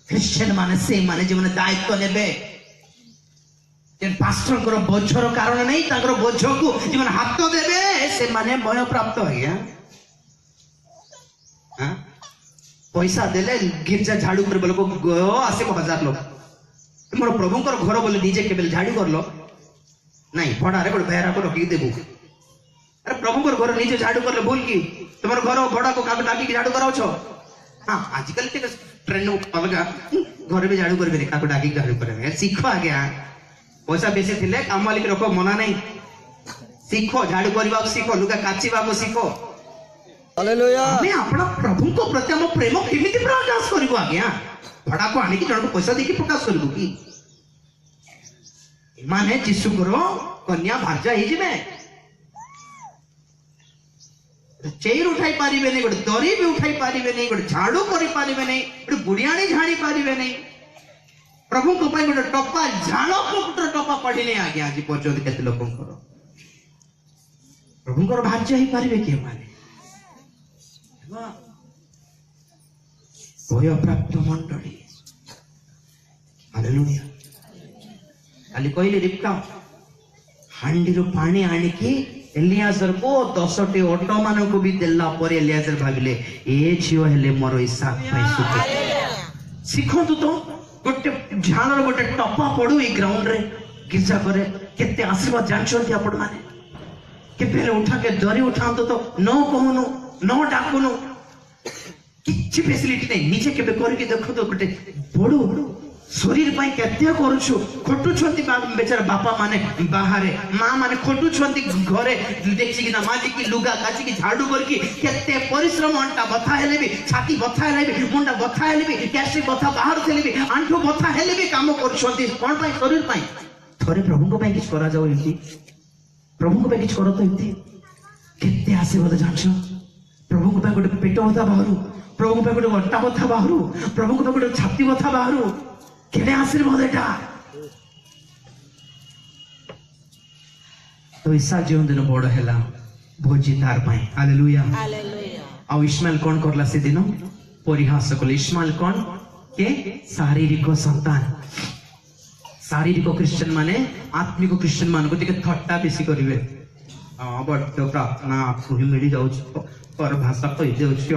Christian माने से माने जो दायित्व नेबे पास्टर को बोझर कारण नहीं ताकर बोझ को जो हाथ देवे से माने भय प्राप्त आज्ञा पैसा देले गिरजा झाड़ू कर बोलो गो आसे 1000 लोग मोर प्रभु को घर बोले डीजे केबल झाड़ू करलो नहीं भड़ा रे बेहरा को रखी देबू अरे प्रभु को घर निजे झाड़ू करले भूल की तुमर घर भड़ा को काग डाकी झाड़ू कराओ छो हां आजकल के ट्रेंड अलगा घर भी झाड़ू करबे काग डाकी झाड़ू करबे सीखो आज्ञा पैसा बेसी थिले काम वाली रखो मना नहीं सीखो झाड़ू करबा सीखो लुगा काचीबा को सीखो हालेलुया मैं अपना प्रभु को प्रति हम प्रेम केमिति प्रकाश करबो आज्ञा भड़ा को आनी की जण को पैसा देकी प्रकाश करबो की माने जिसु करो कन्या भार्जा ही जिमे चेयर उठाई पारिबे नहीं गोटे दरी भी उठाई पारिबे नहीं गोटे झाड़ू करि पारिबे नहीं गोटे गुड़ियाणी झाड़ी पारिबे नहीं प्रभु को पाई गोटे टप्पा झाड़ फुटर टप्पा पड़ी नहीं आज्ञा आज पर्यंत केते लोकंकर प्रभुंकर भार्य ही पारिबे के माने भय प्राप्त मंडली हालेलुया खाली कहले रिबका हांडी रो पानी आनी की एलियाजर को 10टी ओटो मान को भी देला पर एलियाजर भाबिले ए झियो हेले मोर इसाक पैसु सिखंतु तो गोटे झानर गोटे टपा पड़ू ए ग्राउंड रे गिरजा करे केते आशीर्वाद जानछंती आपण माने केबे उठा के दरी उठांतो तो न कहनु न डाकुनु किछि फैसिलिटी नहीं नीचे केबे करके देखो तो गोटे बड़ू शरीर पाई केते करूछु खटु छंती बेचारा बापा माने बाहरे मां माने खटु छंती घरे देखछि कि ना माजी की लुगा काची की झाड़ू करके केते परिश्रम अंटा बथा हेले भी छाती बथा हेले भी मुंडा बथा हेले भी कैसे बथा बाहर थेले भी आंठो बथा हेले भी काम करछंती कोन पाई शरीर पाई थरे प्रभु को पाई किछ करा जाओ इति प्रभु को पाई किछ करो तो इति केते आशीर्वाद जानछो प्रभु को पाई गोटे पेट बथा बाहरु प्रभु को पाई गोटे अंटा बथा बाहरु प्रभु को पाई गोटे छाती बथा बाहरु केने आशीर्वाद एटा तो ईसा जो दिन बड़ हैला भोजी तार पाए हालेलुया हालेलुया आ इस्माइल कोन करला से दिन परिहास कले इस्माइल कोन के शारीरिक संतान शारीरिक क्रिश्चियन माने आत्मिक क्रिश्चियन मान को टिके थट्टा बेसी करिवे बट प्रार्थना आपको ही मिली जाउछ पर भाषा कहि देउछ